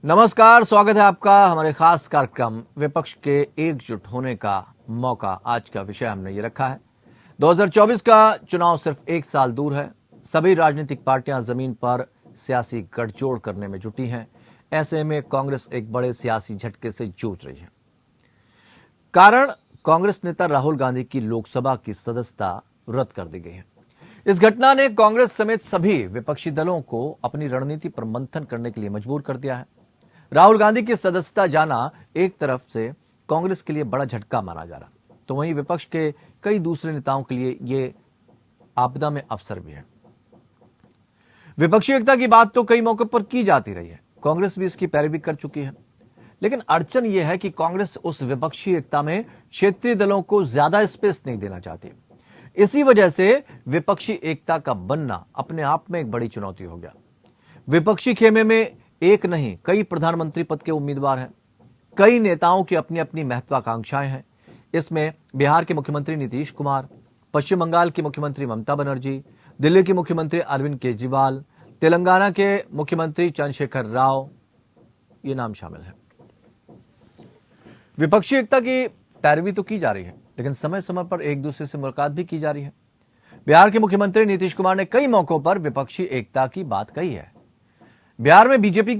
नमस्कार, स्वागत है आपका हमारे खास कार्यक्रम विपक्ष के एकजुट होने का मौका। आज का विषय हमने ये रखा है 2024 का चुनाव सिर्फ एक साल दूर है। सभी राजनीतिक पार्टियां जमीन पर सियासी गठजोड़ करने में जुटी हैं। ऐसे में कांग्रेस एक बड़े सियासी झटके से जूझ रही है। कारण कांग्रेस नेता राहुल गांधी की लोकसभा की सदस्यता रद्द कर दी गई है। इस घटना ने कांग्रेस समेत सभी विपक्षी दलों को अपनी रणनीति पर मंथन करने के लिए मजबूर कर दिया है। राहुल गांधी की सदस्यता जाना एक तरफ से कांग्रेस के लिए बड़ा झटका माना जा रहा, तो वहीं विपक्ष के कई दूसरे नेताओं के लिए ये आपदा में अवसर भी है। विपक्षी एकता की बात तो कई मौकों पर की जाती रही है, कांग्रेस भी इसकी पैरवी कर चुकी है। लेकिन अड़चन यह है कि कांग्रेस उस विपक्षी एकता में क्षेत्रीय दलों को ज्यादा स्पेस नहीं देना चाहती। इसी वजह से विपक्षी एकता का बनना अपने आप में एक बड़ी चुनौती हो गया। विपक्षी खेमे में एक नहीं कई प्रधानमंत्री पद के उम्मीदवार हैं। कई नेताओं की अपनी अपनी महत्वाकांक्षाएं हैं। इसमें बिहार के मुख्यमंत्री नीतीश कुमार, पश्चिम बंगाल की मुख्यमंत्री ममता बनर्जी, दिल्ली के मुख्यमंत्री अरविंद केजरीवाल, तेलंगाना के मुख्यमंत्री चंद्रशेखर राव, ये नाम शामिल है। विपक्षी एकता की पैरवी तो की जा रही है, लेकिन समय समय पर एक दूसरे से मुलाकात भी की जा रही है। बिहार के मुख्यमंत्री नीतीश कुमार ने कई मौकों पर विपक्षी एकता की बात कही है। बिहार में बीजेपी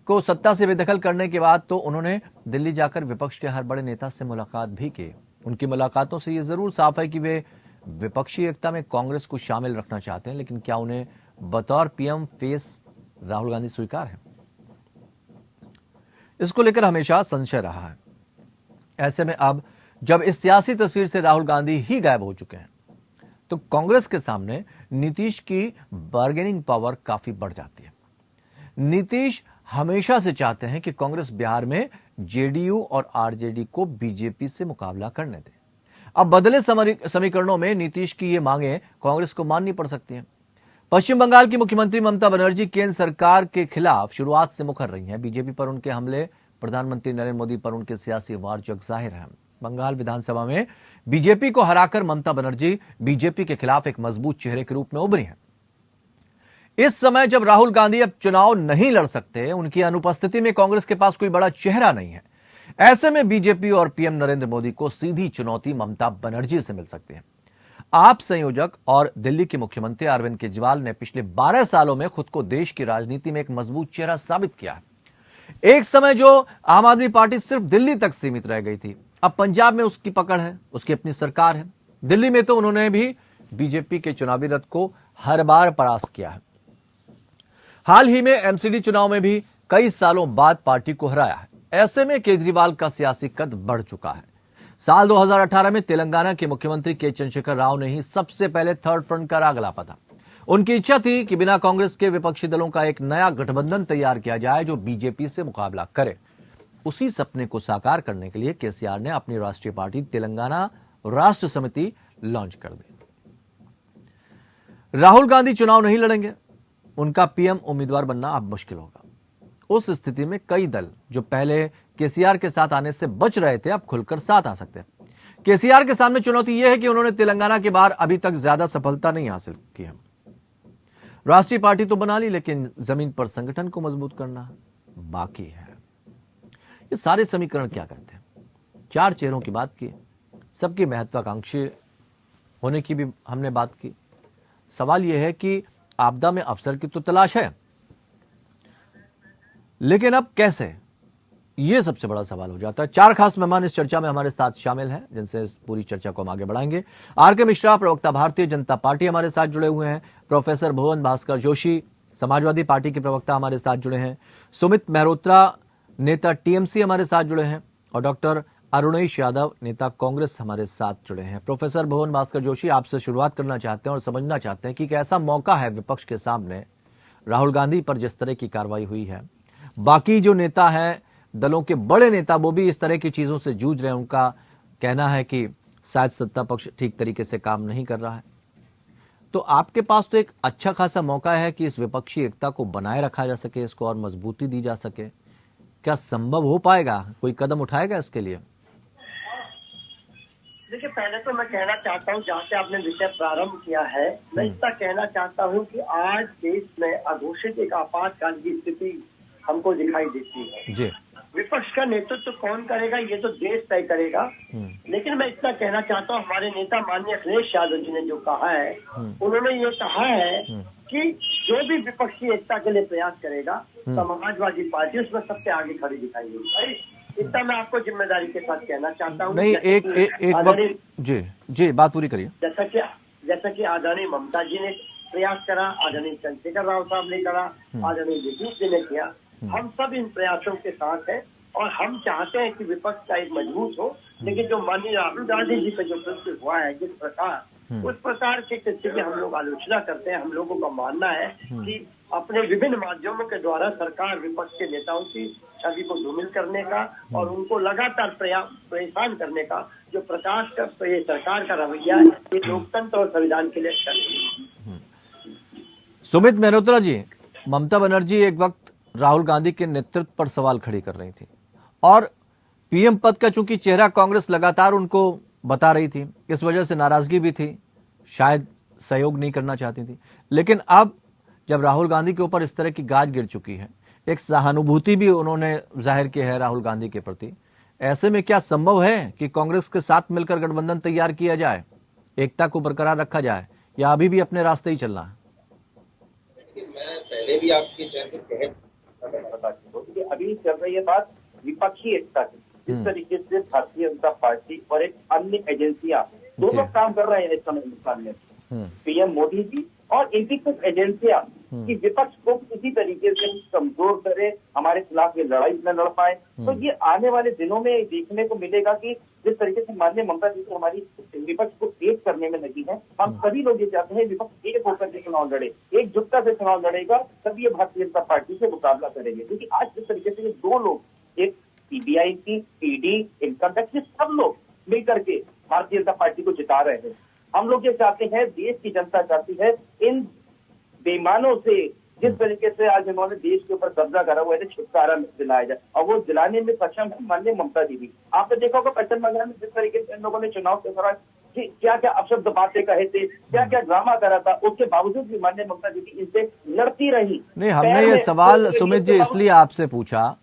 को सत्ता से बेदखल करने के बाद तो उन्होंने दिल्ली जाकर विपक्ष के हर बड़े नेता से मुलाकात भी की। उनकी मुलाकातों से यह जरूर साफ है कि वे विपक्षी एकता में कांग्रेस को शामिल रखना चाहते हैं, लेकिन क्या उन्हें बतौर पीएम फेस राहुल गांधी स्वीकार है? इसको लेकर हमेशा संशय रहा है। ऐसे में अब जब इस सियासी तस्वीर से राहुल गांधी ही गायब हो चुके हैं, तो कांग्रेस के सामने नीतीश की बार्गेनिंग पावर काफी बढ़ जाती है। नीतीश हमेशा से चाहते हैं कि कांग्रेस बिहार में जेडीयू और आरजेडी को बीजेपी से मुकाबला करने दे। अब बदले समीकरणों में नीतीश की ये मांगें कांग्रेस को माननी पड़ सकती हैं। पश्चिम बंगाल की मुख्यमंत्री ममता बनर्जी केंद्र सरकार के खिलाफ शुरुआत से मुखर रही हैं। बीजेपी पर उनके हमले, प्रधानमंत्री नरेंद्र मोदी पर उनके सियासी वार जग जाहिर है। बंगाल विधानसभा में बीजेपी को हराकर ममता बनर्जी बीजेपी के खिलाफ एक मजबूत चेहरे के रूप में उभरी हैं। इस समय जब राहुल गांधी अब चुनाव नहीं लड़ सकते, उनकी अनुपस्थिति में कांग्रेस के पास कोई बड़ा चेहरा नहीं है। ऐसे में बीजेपी और पीएम नरेंद्र मोदी को सीधी चुनौती ममता बनर्जी से मिल सकती है। आप संयोजक और दिल्ली के मुख्यमंत्री अरविंद केजरीवाल ने पिछले 12 सालों में खुद को देश की राजनीति में एक मजबूत चेहरा साबित किया है। एक समय जो आम आदमी पार्टी सिर्फ दिल्ली तक सीमित रह गई थी, अब पंजाब में उसकी पकड़ है, उसकी अपनी सरकार है। दिल्ली में तो उन्होंने भी बीजेपी के चुनावी रथ को हर बार परास्त किया है। हाल ही में एमसीडी चुनाव में भी कई सालों बाद पार्टी को हराया है। ऐसे में केजरीवाल का सियासी कद बढ़ चुका है। साल 2018 में तेलंगाना के मुख्यमंत्री के चंद्रशेखर राव ने ही सबसे पहले थर्ड फ्रंट का राग लापा था। उनकी इच्छा थी कि बिना कांग्रेस के विपक्षी दलों का एक नया गठबंधन तैयार किया जाए जो बीजेपी से मुकाबला करे। उसी सपने को साकार करने के लिए केसीआर ने अपनी राष्ट्रीय पार्टी तेलंगाना राष्ट्र समिति लॉन्च कर दी। राहुल गांधी चुनाव नहीं लड़ेंगे, उनका पीएम उम्मीदवार बनना अब मुश्किल होगा। उस स्थिति में कई दल जो पहले केसीआर के साथ आने से बच रहे थे, अब खुलकर साथ आ सकते हैं। केसीआर के सामने चुनौती यह है कि उन्होंने तेलंगाना के बाहर अभी तक ज्यादा सफलता नहीं हासिल की है। राष्ट्रीय पार्टी तो बना ली, लेकिन जमीन पर संगठन को मजबूत करना बाकी है। ये सारे समीकरण क्या कहते हैं? 4 चेहरों की बात की, सबकी महत्वाकांक्षी होने की भी हमने बात की। सवाल यह है कि आपदा में अवसर की तो तलाश है, लेकिन अब कैसे, यह सबसे बड़ा सवाल हो जाता है। 4 खास मेहमान इस चर्चा में हमारे साथ शामिल हैं, जिनसे इस पूरी चर्चा को हम आगे बढ़ाएंगे। आर.के. मिश्रा, प्रवक्ता भारतीय जनता पार्टी, हमारे साथ जुड़े हुए हैं। प्रोफेसर भुवन भास्कर जोशी, समाजवादी पार्टी के प्रवक्ता, हमारे साथ जुड़े हैं। सुमित मेहरोत्रा, नेता टीएमसी, हमारे साथ जुड़े हैं। और डॉक्टर अरुणेश यादव, नेता कांग्रेस, हमारे साथ जुड़े हैं। प्रोफेसर भुवन भास्कर जोशी, आपसे शुरुआत करना चाहते हैं और समझना चाहते हैं कि एक ऐसा मौका है विपक्ष के सामने, राहुल गांधी पर जिस तरह की कार्रवाई हुई है, बाकी जो नेता हैं, दलों के बड़े नेता, वो भी इस तरह की चीजों से जूझ रहे हैं। उनका कहना है कि शायद सत्ता पक्ष ठीक तरीके से काम नहीं कर रहा है। तो आपके पास तो एक अच्छा खासा मौका है कि इस विपक्षी एकता को बनाए रखा जा सके, इसको और मजबूती दी जा सके। क्या संभव हो पाएगा? कोई कदम उठाएगा इसके लिए? देखिए, पहले तो मैं कहना चाहता हूँ, जहाँ से आपने विषय प्रारंभ किया है, मैं इतना कहना चाहता हूँ कि आज देश में अघोषित एक आपातकाल की स्थिति हमको दिखाई देती है। जी। विपक्ष का नेतृत्व कौन करेगा ये तो देश तय करेगा। लेकिन मैं इतना कहना चाहता हूँ, हमारे नेता माननीय अखिलेश यादव जी ने जो कहा है, उन्होंने ये कहा है कि जो भी विपक्षी एकता के लिए प्रयास करेगा, समाजवादी पार्टी उसमें सबसे आगे खड़ी दिखाई देगी। इतना मैं आपको जिम्मेदारी के साथ कहना चाहता हूँ। नहीं, एक वक्त जी जी बात पूरी करिए। जैसा कि आदरणीय ममता जी ने प्रयास करा, आदरणीय चंद्रशेखर राव साहब ने करा, आदरणीय नीतीश जी ने किया, हम सब इन प्रयासों के साथ हैं और हम चाहते हैं कि विपक्ष का एक मजबूत हो। लेकिन जो माननीय राहुल गांधी जी का जो कृत्य हुआ है जिस प्रकार, उस प्रकार के कृत्य की हम लोग आलोचना करते हैं। हम लोगों का मानना है कि अपने विभिन्न माध्यमों के द्वारा सरकार विपक्ष के नेताओं की छवि को धूमिल करने का और उनको लगातार परेशान करने का जो प्रकाश का ये सरकार का रवैया है, ये लोकतंत्र और संविधान के लिए अच्छा नहीं। सुमित मेहरोत्रा जी, ममता बनर्जी एक वक्त राहुल गांधी के नेतृत्व पर सवाल खड़ी कर रही थी और पीएम पद का चूंकि चेहरा कांग्रेस लगातार उनको बता रही थी, इस वजह से नाराजगी भी थी, शायद सहयोग नहीं करना चाहती थी। लेकिन अब जब राहुल गांधी के ऊपर इस तरह की गाज गिर चुकी है, एक सहानुभूति भी उन्होंने जाहिर की है राहुल गांधी के प्रति, ऐसे में क्या संभव है कि कांग्रेस के साथ मिलकर गठबंधन तैयार किया जाए, एकता को बरकरार रखा जाए, या अभी भी अपने रास्ते ही चलना है? मैं पहले भी आपके चर्चा कह अभी चल रही है बात विपक्षी एकता की। जिस तरीके से भारतीय जनता पार्टी और एक अन्य एजेंसियां दोनों काम कर रहे हैं इस समय हिंदुस्तान में, पीएम मोदी जी और इनकी कुछ एजेंसियां कि विपक्ष को किसी तरीके से कमजोर करे, हमारे खिलाफ ये लड़ाई न लड़ पाए, तो ये आने वाले दिनों में देखने को मिलेगा कि जिस तरीके से माननीय ममता जी से हमारी विपक्ष को एक करने में लगी है, हम सभी लोग ये चाहते हैं विपक्ष एक होकर के चुनाव लड़े, एकजुटता से चुनाव लड़ेगा, तभी ये भारतीय जनता पार्टी से मुकाबला करेंगे। क्योंकि आज जिस तरीके से ये दो लोग, एक सीबीआई की, ईडी, इनकम टैक्स, सब लोग मिलकर के भारतीय जनता पार्टी को जिता रहे हैं। हम लोग ये चाहते हैं, देश की जनता चाहती है इन बेईमानों से जिस तरीके से आज इन्होंने देश के ऊपर कब्जा करा हुआ है, छुटकारा दिलाया जाए, और वो दिलाने में सक्षम है माननीय ममता जी भी। आपने देखा होगा पश्चिम बंगाल में जिस तरीके से इन लोगों ने चुनाव के दौरान क्या क्या अपशब्द बातें कहे थे, क्या क्या ड्रामा करा था, उसके बावजूद भी माननीय ममता जी भी इनसे लड़ती रही। नहीं, हमने ये सवाल सुमित जी इसलिए आपसे पूछा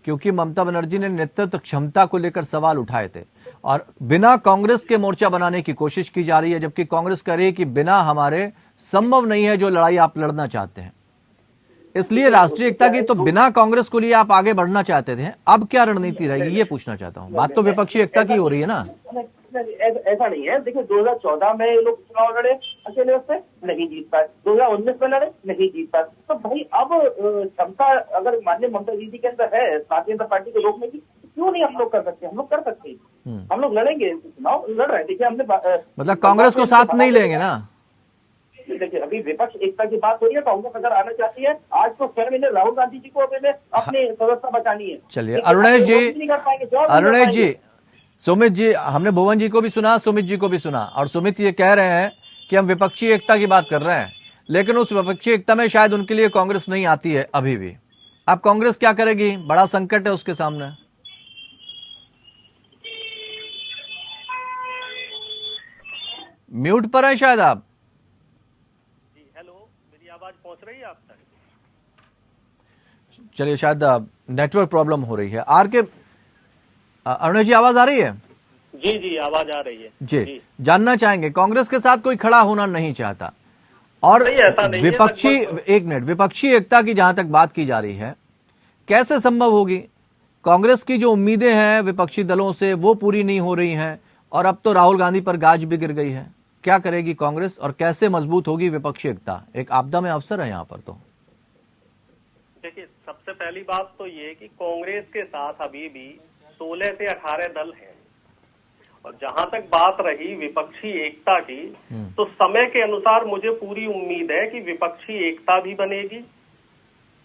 क्योंकि ममता बनर्जी ने नेतृत्व क्षमता को लेकर सवाल उठाए थे और बिना कांग्रेस के मोर्चा बनाने की कोशिश की जा रही है, जबकि कांग्रेस कह रही है कि बिना हमारे संभव नहीं है जो लड़ाई आप लड़ना चाहते हैं। इसलिए राष्ट्रीय एकता की तो बिना कांग्रेस को लिए आप आगे बढ़ना चाहते थे, अब क्या रणनीति रहेगी ये पूछना चाहता हूं। बात तो विपक्षी एकता की हो रही है ना। ऐसा नहीं है, देखिए 2014 में ये लोग चुनाव लड़े, अकेले से नहीं जीत पाए, 2019 में लड़े, नहीं जीत पाए, तो भाई अब क्षमता अगर माननीय ममता जी के अंदर है भारतीय जनता पार्टी को रोकने की, क्यों नहीं हम लोग कर सकते? हम लोग कर सकते हैं, हम लोग लड़ेंगे, चुनाव लड़ रहे हैं। देखिए हमने मतलब कांग्रेस को साथ नहीं लेंगे ना। देखिए अभी विपक्ष एकता की बात हो रही है, कांग्रेस अगर आना चाहती है, आज तो खैर मैंने राहुल गांधी जी को अपनी सदस्यता बचानी है। चलिए अरुणेश जी, सुमित जी, हमने भुवन जी को भी सुना, सुमित जी को भी सुना, और सुमित ये कह रहे हैं कि हम विपक्षी एकता की बात कर रहे हैं, लेकिन उस विपक्षी एकता में शायद उनके लिए कांग्रेस नहीं आती है अभी भी। अब कांग्रेस क्या करेगी? बड़ा संकट है उसके सामने। म्यूट पर है शायद आप। हेलो, मेरी आवाज पहुंच रही है आप तक? चलिए, शायद नेटवर्क प्रॉब्लम हो रही है। आर के अरुण जी, आवाज आ रही है? जी जी, आवाज आ रही है जी। जानना चाहेंगे, कांग्रेस के साथ कोई खड़ा होना नहीं चाहता और विपक्षी, एक मिनट, विपक्षी एकता की जहां तक बात की जा रही है, कैसे संभव होगी? कांग्रेस की जो उम्मीदें हैं विपक्षी दलों से वो पूरी नहीं हो रही हैं और अब तो राहुल गांधी पर गाज भी गिर गई है। क्या करेगी कांग्रेस और कैसे मजबूत होगी विपक्षी एकता? एक आपदा में अवसर है यहाँ पर। तो देखिए, सबसे पहली बात तो ये कि कांग्रेस के साथ अभी भी 16 से 18 दल हैं, और जहां तक बात रही विपक्षी एकता की, तो समय के अनुसार मुझे पूरी उम्मीद है कि विपक्षी एकता भी बनेगी।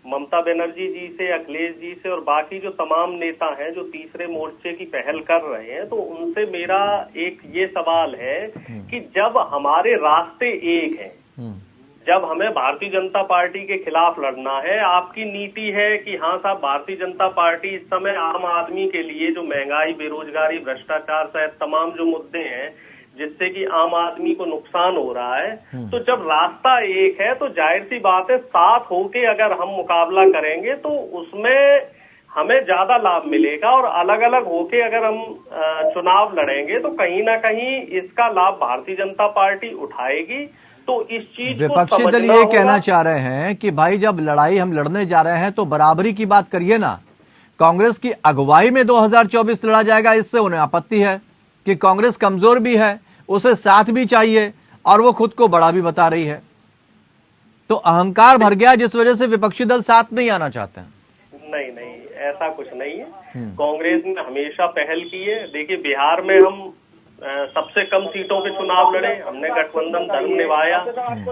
ममता बनर्जी जी से, अखिलेश जी से और बाकी जो तमाम नेता हैं जो तीसरे मोर्चे की पहल कर रहे हैं, तो उनसे मेरा एक ये सवाल है कि जब हमारे रास्ते एक हैं, जब हमें भारतीय जनता पार्टी के खिलाफ लड़ना है, आपकी नीति है कि हाँ साहब, भारतीय जनता पार्टी इस समय आम आदमी के लिए जो महंगाई, बेरोजगारी, भ्रष्टाचार सहित तमाम जो मुद्दे हैं जिससे कि आम आदमी को नुकसान हो रहा है। तो जब रास्ता एक है तो जाहिर सी बात है साथ होके अगर हम मुकाबला करेंगे तो उसमें हमें ज्यादा लाभ मिलेगा, और अलग अलग होके अगर हम चुनाव लड़ेंगे तो कहीं ना कहीं इसका लाभ भारतीय जनता पार्टी उठाएगी। तो इस चीज को विपक्षी दल समझना ये होगा। कहना चाह रहे हैं कि भाई जब लड़ाई हम लड़ने जा रहे हैं तो बराबरी की बात करिए ना। कांग्रेस की अगुवाई में 2024 लड़ा जाएगा, इससे उन्हें आपत्ति है कि कांग्रेस कमजोर भी है, उसे साथ भी चाहिए, और वो खुद को बड़ा भी बता रही है। तो अहंकार भर गया जिस वजह से विपक्षी दल साथ नहीं आना चाहते हैं। नहीं नहीं, ऐसा कुछ नहीं है। कांग्रेस ने हमेशा पहल की है। देखिए, बिहार में हम सबसे कम सीटों पे चुनाव लड़े, हमने गठबंधन धर्म निभाया।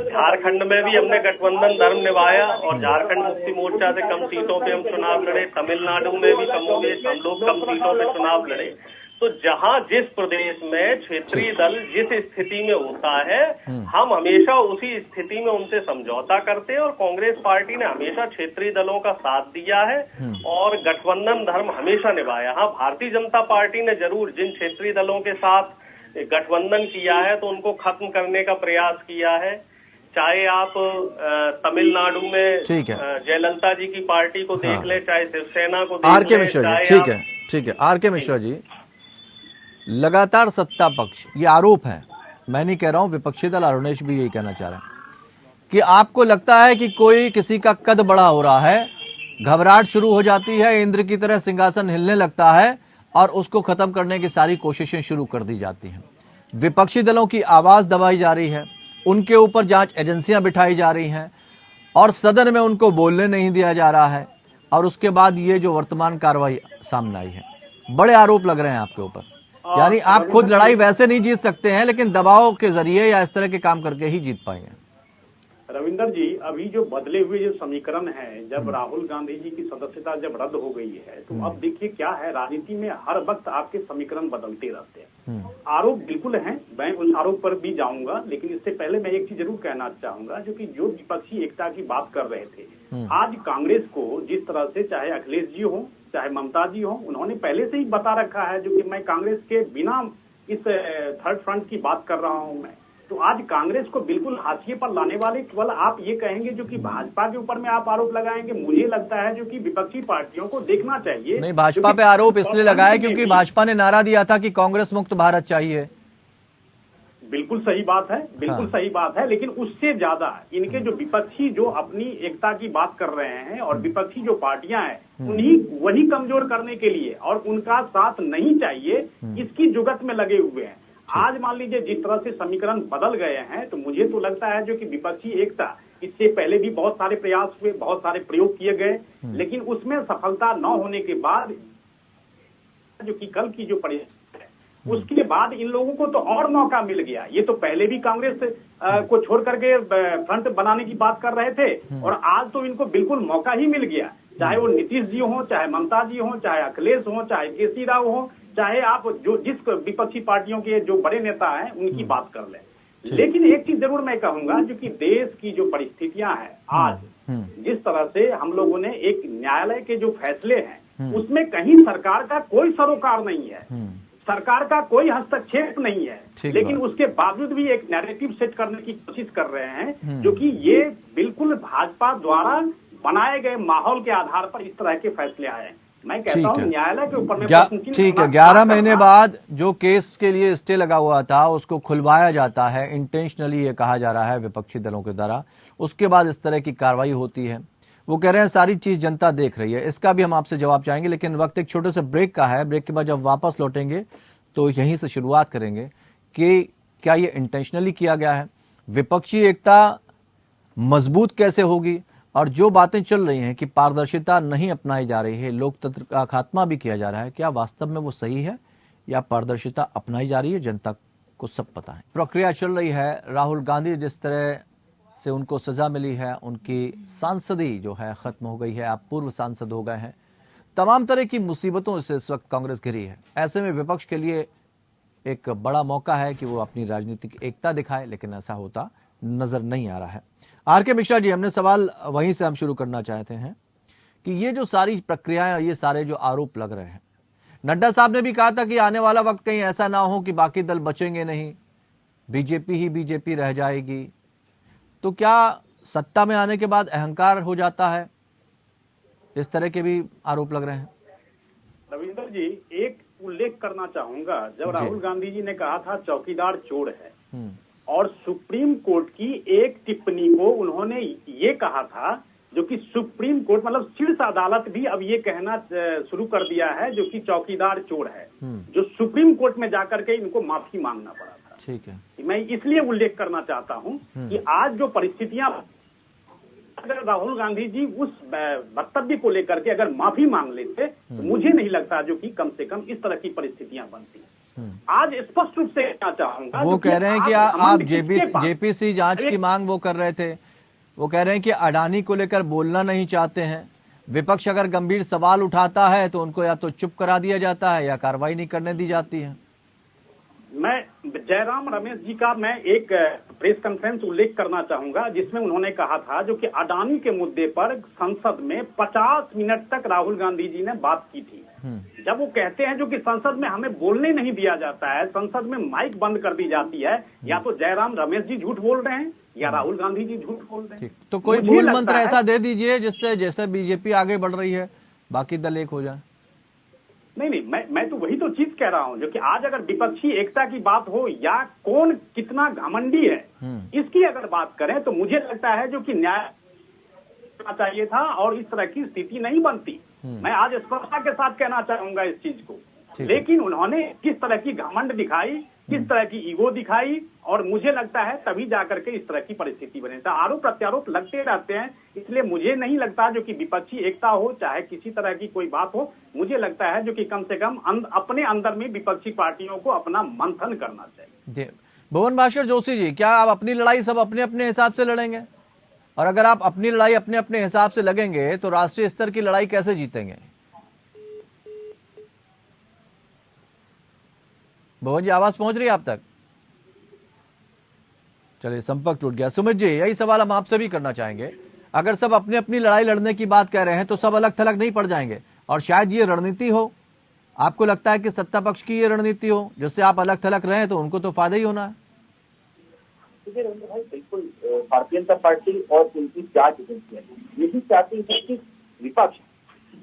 झारखंड में भी हमने गठबंधन धर्म निभाया और झारखंड मुक्ति मोर्चा से कम सीटों पे हम चुनाव लड़े। तमिलनाडु में भी कमोबेश हम लोग कम सीटों पे चुनाव लड़े। तो जहां जिस प्रदेश में क्षेत्रीय दल जिस स्थिति में होता है, हम हमेशा उसी स्थिति में उनसे समझौता करते हैं, और कांग्रेस पार्टी ने हमेशा क्षेत्रीय दलों का साथ दिया है और गठबंधन धर्म हमेशा निभाया। हाँ, भारतीय जनता पार्टी ने जरूर जिन क्षेत्रीय दलों के साथ गठबंधन किया है तो उनको खत्म करने का प्रयास किया है। चाहे आप तमिलनाडु में जयललिता जी की पार्टी को देख ले, चाहे शिवसेना को देख ले। आर.के. मिश्रा जी, ठीक है आर.के. मिश्रा जी, लगातार सत्ता पक्ष, ये आरोप है, मैं नहीं कह रहा हूं, विपक्षी दल अरुणेश भी यही कहना चाह रहे हैं कि आपको लगता है कि कोई किसी का कद बड़ा हो रहा है, घबराहट शुरू हो जाती है, इंद्र की तरह सिंहासन हिलने लगता है और उसको खत्म करने की सारी कोशिशें शुरू कर दी जाती हैं। विपक्षी दलों की आवाज दबाई जा रही है, उनके ऊपर जांच एजेंसियां बिठाई जा रही हैं और सदन में उनको बोलने नहीं दिया जा रहा है, और उसके बाद ये जो वर्तमान कार्रवाई सामने आई है, बड़े आरोप लग रहे हैं आपके ऊपर। यानी आप खुद लड़ाई वैसे नहीं जीत सकते हैं, लेकिन दबाव के जरिए या इस तरह के काम करके ही जीत पाएंगे। रविंदर जी, अभी जो बदले हुए जो समीकरण है, जब राहुल गांधी जी की सदस्यता जब रद्द हो गई है, तो अब देखिए क्या है, राजनीति में हर वक्त आपके समीकरण बदलते रहते हैं। आरोप बिल्कुल हैं, मैं उस आरोप पर भी जाऊंगा, लेकिन इससे पहले मैं एक चीज जरूर कहना चाहूंगा, जो विपक्षी एकता की बात कर रहे थे, आज कांग्रेस को जिस तरह से, चाहे अखिलेश जी हो चाहे ममता जी हो, उन्होंने पहले से ही बता रखा है जो कि मैं कांग्रेस के बिना इस थर्ड फ्रंट की बात कर रहा हूं मैं। तो आज कांग्रेस को बिल्कुल हाशिए पर लाने वाले केवल आप ये कहेंगे जो कि भाजपा के ऊपर में आप आरोप लगाएंगे, मुझे लगता है जो कि विपक्षी पार्टियों को देखना चाहिए। नहीं, भाजपा पे आरोप इसलिए लगाया क्योंकि भाजपा ने नारा दिया था कि कांग्रेस मुक्त भारत चाहिए। बिल्कुल सही बात है, बिल्कुल सही बात है, लेकिन उससे ज्यादा इनके जो विपक्षी जो अपनी एकता की बात कर रहे हैं और विपक्षी जो पार्टियां हैं, उन्हीं वही कमजोर करने के लिए और उनका साथ नहीं चाहिए, इसकी जुगत में लगे हुए हैं। आज मान लीजिए जिस तरह से समीकरण बदल गए हैं, तो मुझे तो लगता है जो कि विपक्षी एकता, इससे पहले भी बहुत सारे प्रयास हुए, बहुत सारे प्रयोग किए गए, लेकिन उसमें सफलता न होने के बाद जो कि कल की जो परिस्थिति है, उसके बाद इन लोगों को तो और मौका मिल गया। ये तो पहले भी कांग्रेस को छोड़ करके फ्रंट बनाने की बात कर रहे थे, और आज तो इनको बिल्कुल मौका ही मिल गया। चाहे वो नीतीश जी हो, चाहे ममता जी हो, चाहे अखिलेश हो, चाहे केसी राव हो, चाहे आप जो जिस विपक्षी पार्टियों के जो बड़े नेता हैं उनकी बात कर लें। लेकिन एक चीज जरूर मैं कहूंगा, जो कि देश की जो परिस्थितियां हैं आज, जिस तरह से हम लोगों ने एक न्यायालय के जो फैसले हैं, उसमें कहीं सरकार का कोई सरोकार नहीं है, सरकार का कोई हस्तक्षेप नहीं है, लेकिन उसके बावजूद भी एक नैरेटिव सेट करने की कोशिश कर रहे हैं, जो कि ये बिल्कुल भाजपा द्वारा बनाए गए माहौल के आधार पर इस तरह के फैसले आए हैं। मैं कहता हूं न्यायालय के ऊपर में ठीक है, 11 महीने बाद जो केस के लिए स्टे लगा हुआ था उसको खुलवाया जाता है, इंटेंशनली ये कहा जा रहा है विपक्षी दलों के द्वारा, उसके बाद इस तरह की कार्रवाई होती है। वो कह रहे हैं सारी चीज जनता देख रही है। इसका भी हम आपसे जवाब चाहेंगे, लेकिन वक्त एक छोटे से ब्रेक का है। ब्रेक के बाद जब वापस लौटेंगे तो यहीं से शुरुआत करेंगे कि क्या ये इंटेंशनली किया गया है, विपक्षी एकता मजबूत कैसे होगी, और जो बातें चल रही हैं कि पारदर्शिता नहीं अपनाई जा रही है, लोकतंत्र का खात्मा भी किया जा रहा है, क्या वास्तव में वो सही है या पारदर्शिता अपनाई जा रही है, जनता को सब पता है। प्रक्रिया चल रही है। राहुल गांधी जिस तरह से उनको सजा मिली है, उनकी सांसदी जो है खत्म हो गई है, आप पूर्व सांसद हो गए हैं, तमाम तरह की मुसीबतों से इस वक्त कांग्रेस घिरी है। ऐसे में विपक्ष के लिए एक बड़ा मौका है कि वो अपनी राजनीतिक एकता दिखाए, लेकिन ऐसा होता नजर नहीं आ रहा है। आर.के. मिश्रा जी, हमने सवाल वहीं से हम शुरू करना चाहते हैं कि ये जो सारी प्रक्रियाएं और ये सारे जो आरोप लग रहे हैं, नड्डा साहब ने भी कहा था कि आने वाला वक्त कहीं ऐसा ना हो कि बाकी दल बचेंगे नहीं, बीजेपी ही बीजेपी रह जाएगी, तो क्या सत्ता में आने के बाद अहंकार हो जाता है? इस तरह के भी आरोप लग रहे हैं। रविंदर जी, एक उल्लेख करना चाहूंगा, जब जी। राहुल गांधी जी ने कहा था चौकीदार चोर है, हम्म, और सुप्रीम कोर्ट की एक टिप्पणी को उन्होंने ये कहा था, जो कि सुप्रीम कोर्ट मतलब शीर्ष अदालत भी अब ये कहना शुरू कर दिया है जो कि चौकीदार चोर है, जो सुप्रीम कोर्ट में जाकर के इनको माफी मांगना पड़ा था। ठीक है। मैं इसलिए उल्लेख करना चाहता हूं कि आज जो परिस्थितियां, अगर राहुल गांधी जी उस वक्तव्य को लेकर के अगर माफी मांग लेते तो मुझे नहीं लगता जो कि कम से कम इस तरह की परिस्थितियां बनती। आज स्पष्ट रूप से कहना चाहूंगा, वो कह रहे हैं कि आप जेपीसी जांच की मांग वो कर रहे थे। वो कह रहे हैं कि अडानी को लेकर बोलना नहीं चाहते हैं। विपक्ष अगर गंभीर सवाल उठाता है तो उनको या तो चुप करा दिया जाता है या कार्रवाई नहीं करने दी जाती है। मैं जयराम रमेश जी का मैं एक प्रेस कॉन्फ्रेंस उल्लेख करना चाहूंगा, जिसमें उन्होंने कहा था जो कि अडानी के मुद्दे पर संसद में 50 मिनट तक राहुल गांधी जी ने बात की थी। जब वो कहते हैं जो कि संसद में हमें बोलने नहीं दिया जाता है, संसद में माइक बंद कर दी जाती है, या तो जयराम रमेश जी झूठ बोल रहे हैं या राहुल गांधी जी झूठ बोल रहे हैं। तो कोई मूल मंत्र ऐसा दे दीजिए जिससे जैसे बीजेपी आगे बढ़ रही है बाकी दल एक हो जाए। नहीं, मैं तो वही तो चीज कह रहा हूं, जो कि आज अगर विपक्षी एकता की बात हो या कौन कितना घमंडी है, इसकी अगर बात करें तो मुझे लगता है जो कि न्याय करना चाहिए था और इस तरह की स्थिति नहीं बनती। मैं आज स्पष्टता के साथ कहना चाहूंगा इस चीज को, लेकिन उन्होंने किस तरह की घमंड दिखाई, किस तरह की ईगो दिखाई, और मुझे लगता है तभी जाकर के इस तरह की परिस्थिति बने। तो आरोप प्रत्यारोप लगते रहते हैं, इसलिए मुझे नहीं लगता जो कि विपक्षी एकता हो चाहे किसी तरह की कोई बात हो, मुझे लगता है जो कि कम से कम अपने अंदर में विपक्षी पार्टियों को अपना मंथन करना चाहिए। जी, भुवन भास्कर जोशी जी, क्या आप अपनी लड़ाई सब अपने अपने हिसाब से लड़ेंगे? और अगर आप अपनी लड़ाई अपने अपने हिसाब से लगेंगे तो राष्ट्रीय स्तर की लड़ाई कैसे जीतेंगे? भुवन जी, आवाज पहुंच रही है आप तक? चलिए, संपर्क टूट गया। सुमित जी, यही सवाल हम आपसे भी करना चाहेंगे। अगर सब अपनी अपनी लड़ाई लड़ने की बात कह रहे हैं तो सब अलग थलग नहीं पड़ जाएंगे, और शायद ये रणनीति हो। आपको लगता है कि सत्ता पक्ष की ये रणनीति हो जिससे आप अलग थलग रहे तो उनको तो फायदा ही होना है? देखिए रविंद्र भाई, बिल्कुल भारतीय जनता पार्टी और उनकी जांच एजेंसियां यही चाहती है कि विपक्ष,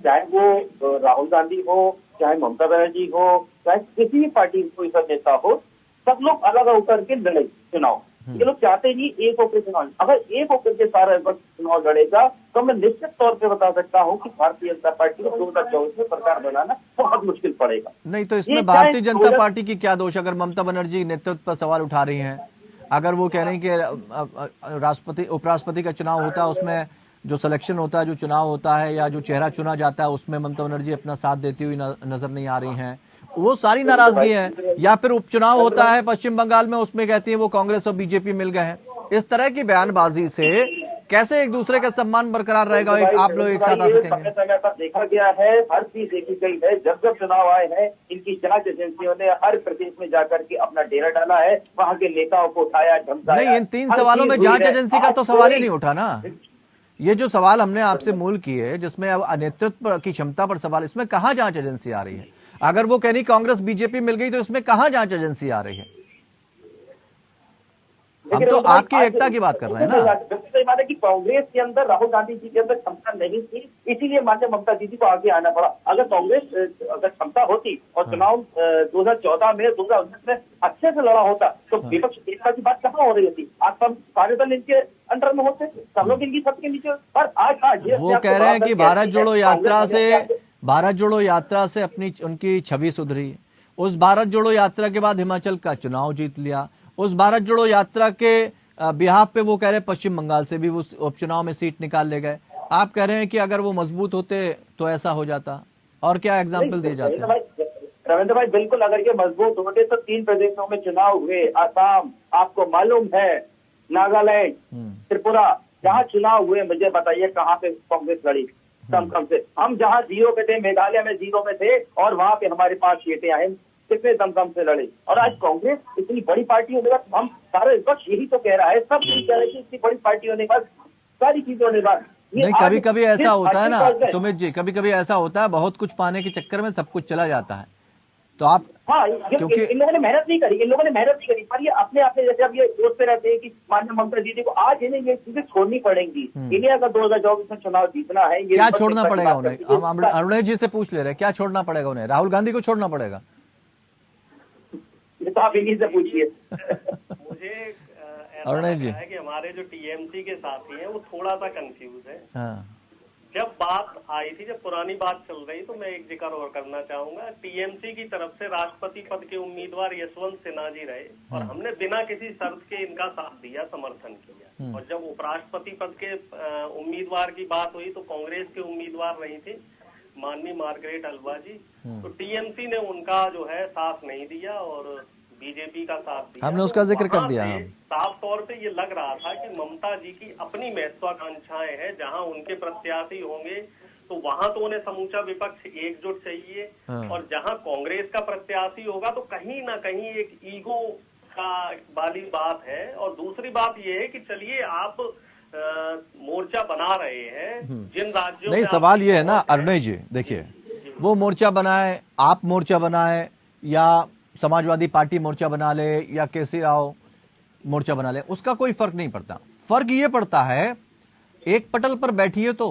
चाहे वो राहुल गांधी हो, चाहे ममता बनर्जी हो, चाहे किसी भी पार्टी कोई सा नेता हो, सब लोग अलग होकर के लड़े चुनाव। ये लोग चाहते ही एक होकर चुनाव। अगर एक होकर के सारा वक्त चुनाव लड़ेगा तो मैं निश्चित तौर पे बता सकता हूँ कि भारतीय जनता पार्टी को 2024 में सरकार बनाना बहुत मुश्किल पड़ेगा। नहीं तो इसमें भारतीय जनता पार्टी की क्या दोष? अगर ममता बनर्जी नेतृत्व पर सवाल उठा रही हैं, अगर वो कह रही हैं कि राष्ट्रपति उपराष्ट्रपति का चुनाव होता है, उसमें जो सिलेक्शन होता है, जो चुनाव होता है या जो चेहरा चुना जाता है, उसमें ममता बनर्जी अपना साथ देती हुई नजर नहीं आ रही हैं, वो सारी नाराजगी है। या फिर उपचुनाव होता है पश्चिम बंगाल में, उसमें कहती है वो कांग्रेस और बीजेपी मिल गए हैं। इस तरह की बयानबाजी से कैसे एक दूसरे का सम्मान बरकरार रहेगा? आप लोग एक साथ आ सकेंगे? समय पर देखा गया है, हर चीज देखी गई है। जब जब चुनाव आए हैं, इनकी जांच एजेंसियों ने हर प्रदेश में जाकर के अपना डेरा डाला है, वहां के नेताओं को उठाया, धमकाया। नहीं, इन 3 सवालों में जांच एजेंसी का तो सवाल ही नहीं उठा ना। ये जो सवाल हमने आपसे मूल किए, जिसमें अब नेतृत्व की क्षमता पर सवाल, इसमें कहां जांच एजेंसी आ रही है? अगर वो कहनी कांग्रेस बीजेपी मिल गई तो इसमें कहां जांच एजेंसी आ रही है? हम तो आपकी एकता की बात कर रहे हैं ना। सही बात है कि कांग्रेस के अंदर राहुल गांधी जी के अंदर क्षमता नहीं थी, इसीलिए माननीय ममता दीदी को आगे आना पड़ा। अगर कांग्रेस अगर क्षमता होती और चुनाव 2014 में 2019 में अच्छे से लड़ा होता तो विपक्ष एकता की बात कहाँ हो रही होती? आज सब सारे दल इनके अंडर में होते, सब लोग इनकी छत के नीचे। और आज वो कह रहे हैं कि भारत जोड़ो यात्रा से अपनी उनकी छवि सुधरी। उस भारत जोड़ो यात्रा के बाद हिमाचल का चुनाव जीत लिया। उस भारत जोड़ो यात्रा के बिहाफ पे वो कह रहे हैं पश्चिम बंगाल से भी वो उपचुनाव में सीट निकाल ले गए। आप कह रहे हैं कि अगर वो मजबूत होते तो ऐसा हो जाता। और क्या एग्जाम्पल दिए जाते हैं? रविंद्र भाई, बिल्कुल अगर ये मजबूत होते तो 3 प्रदेशों में चुनाव हुए। आसाम, आपको मालूम है, नागालैंड, त्रिपुरा, जहाँ चुनाव हुए, मुझे बताइए कहाँ पे कांग्रेस लड़ी? कम से हम जहाँ 0 पे थे, मेघालय में 0 में थे, और वहां पे हमारे पास सीटें आए, कितने दम से लड़े। और आज कांग्रेस इतनी बड़ी पार्टी होने के बाद, हम सारा विपक्ष यही तो कह रहा है, सब यही कह रहे हैं कि इतनी बड़ी पार्टी होने के बाद सारी चीजें होने के बाद। नहीं, कभी कभी ऐसा होता है ना सुमित जी, कभी कभी ऐसा होता है, बहुत कुछ पाने के चक्कर में सब कुछ चला जाता है। तो आप हाँ, क्योंकि इन लोगों ने मेहनत नहीं करी, पर ये अपने जैसे अब ये सोचते रहते हैं कि माननीय ममता दीदी को आज इन्हें ये चीजें छोड़नी पड़ेंगी। इन्हें अगर 2024 में चुनाव जीतना है, ये क्या छोड़ना पड़ेगा उन्हें? हम अरुणेश जी से पूछ ले रहे हैं, क्या छोड़ना पड़ेगा उन्हें? राहुल गांधी को छोड़ना पड़ेगा? ये तो आप इन्हीं से पूछिए। मुझे ऐसा अरुणेश जी। लगता है कि हमारे जो टीएमसी के साथी हैं वो थोड़ा सा कंफ्यूज है। हाँ, जब बात आई थी, जब पुरानी बात चल रही, तो मैं एक जिक्र और करना चाहूंगा। टीएमसी की तरफ से राष्ट्रपति पद के उम्मीदवार यशवंत सिन्हा जी रहे और हमने बिना किसी शर्त के इनका साथ दिया, समर्थन किया। और जब उपराष्ट्रपति पद के उम्मीदवार की बात हुई तो कांग्रेस के उम्मीदवार रही थी माननीय मार्गरेट अलवा जी, तो टीएमसी ने उनका जो है साथ नहीं दिया और बीजेपी का साथ दिया। हमने उसका जिक्र कर दिया। वहाँ से साफ तौर पे ये लग रहा था कि ममता जी की अपनी महत्वाकांक्षाएं हैं, जहां उनके प्रत्याशी होंगे तो वहां तो उन्हें समूचा विपक्ष एकजुट चाहिए, और जहां कांग्रेस का प्रत्याशी होगा तो कहीं ना कहीं एक ईगो का वाली बात है। और दूसरी बात ये है कि चलिए आप मोर्चा बना रहे हैं जिन राज्यों नहीं, में सवाल आपकी ये है ना पहुंच अरुणेश जी, देखिए वो मोर्चा बनाए, आप मोर्चा बनाए, या समाजवादी पार्टी मोर्चा बना ले, या केसी राव मोर्चा बना ले, उसका कोई फर्क नहीं पड़ता। फर्क ये पड़ता है एक पटल पर बैठिए तो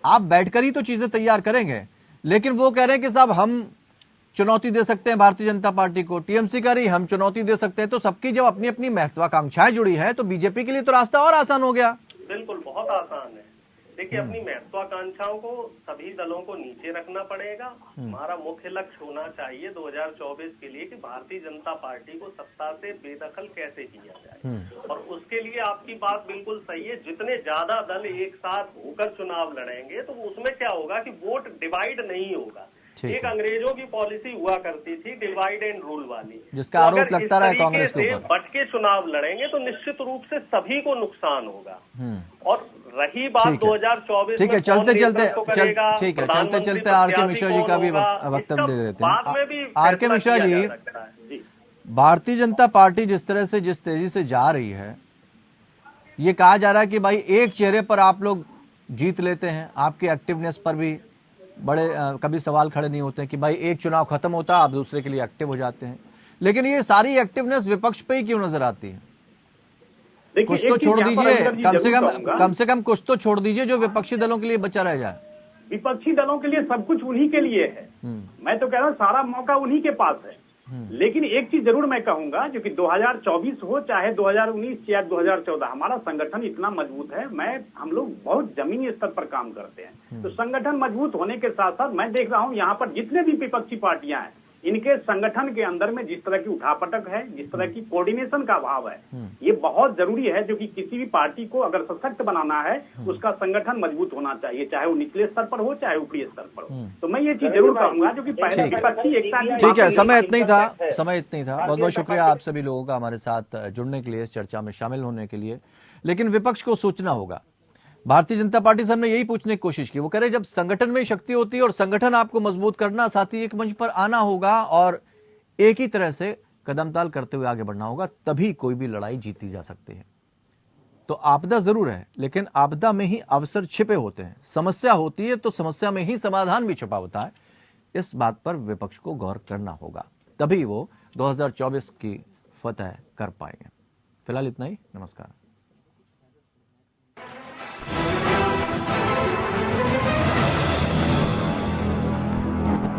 आप बैठकर ही तो चीजें तैयार करेंगे। लेकिन वो कह रहे हैं कि साहब हम चुनौती दे सकते हैं भारतीय जनता पार्टी को, टीएमसी कह रही हम चुनौती दे सकते हैं। तो सबकी जब अपनी अपनी महत्वाकांक्षाएं जुड़ी है तो बीजेपी के लिए तो रास्ता और आसान हो गया। बिल्कुल, बहुत आसान है। देखिए, अपनी महत्वाकांक्षाओं को सभी दलों को नीचे रखना पड़ेगा। हमारा मुख्य लक्ष्य होना चाहिए 2024 के लिए कि भारतीय जनता पार्टी को सत्ता से बेदखल कैसे किया जाए। और उसके लिए आपकी बात बिल्कुल सही है, जितने ज्यादा दल एक साथ होकर चुनाव लड़ेंगे तो उसमें क्या होगा कि वोट डिवाइड नहीं होगा। एक अंग्रेजों की पॉलिसी हुआ करती थी डिवाइड एंड रूल वाली, जिसका आरोप लगता रहा कांग्रेस के ऊपर। बट के चुनाव लड़ेंगे तो निश्चित रूप से सभी को नुकसान होगा। और रही बात 2024 ठीक है, में चलते कौन चलते नेतृत्व करेगा, ठीक है, चलते प्रधानमंत्री चलते आर के प्रत्याशी मिश्रा जी का भी कौन होगा, वक्तव्य ले लेते बाद में भी हैं। आर के फैसला मिश्रा किया जी, जा सकता है। जी। भारतीय जनता पार्टी जिस तरह से जिस तेजी से जा रही है, ये कहा जा रहा है कि भाई एक चेहरे पर आप लोग जीत लेते हैं, आपकी एक्टिवनेस पर भी बड़े कभी सवाल खड़े नहीं होते हैं कि भाई एक चुनाव खत्म होता है आप दूसरे के लिए एक्टिव हो जाते हैं। लेकिन ये सारी एक्टिवनेस विपक्ष पे ही क्यों नजर आती है? कुछ तो छोड़ दीजिए, कम से कम कुछ तो छोड़ दीजिए जो विपक्षी दलों के लिए बचा रह जाए। विपक्षी दलों के लिए सब कुछ उन्हीं के लिए है। मैं तो कह रहा हूँ सारा मौका उन्हीं के पास है। लेकिन एक चीज जरूर मैं कहूंगा, जो कि 2024 हो चाहे 2019 या 2014, हमारा संगठन इतना मजबूत है। हम लोग बहुत जमीनी स्तर पर काम करते हैं, तो संगठन मजबूत होने के साथ साथ मैं देख रहा हूं यहाँ पर जितने भी विपक्षी पार्टियां हैं, इनके संगठन के अंदर में जिस तरह की उठापटक है, जिस तरह की कोऑर्डिनेशन का अभाव है, ये बहुत जरूरी है। जो कि किसी भी पार्टी को अगर सशक्त बनाना है, उसका संगठन मजबूत होना चाहिए, चाहे वो निचले स्तर पर हो चाहे ऊपरी स्तर पर हो। तो मैं ये चीज जरूर कहूंगा, जो कि पहले विपक्षी एकता की ठीक है, समय इतना ही था। बहुत बहुत शुक्रिया आप सभी लोगों का हमारे साथ जुड़ने के लिए, इस चर्चा में शामिल होने के लिए। लेकिन विपक्ष को सोचना होगा। भारतीय जनता पार्टी से हमने यही पूछने की कोशिश की, वो कह रहे जब संगठन में शक्ति होती है और संगठन आपको मजबूत करना, साथ ही एक मंच पर आना होगा और एक ही तरह से कदमताल करते हुए आगे बढ़ना होगा, तभी कोई भी लड़ाई जीती जा सकती है। तो आपदा जरूर है, लेकिन आपदा में ही अवसर छिपे होते हैं। समस्या होती है तो समस्या में ही समाधान भी छिपा होता है। इस बात पर विपक्ष को गौर करना होगा, तभी वो 2024 की फतह कर पाएंगे। फिलहाल इतना ही, नमस्कार।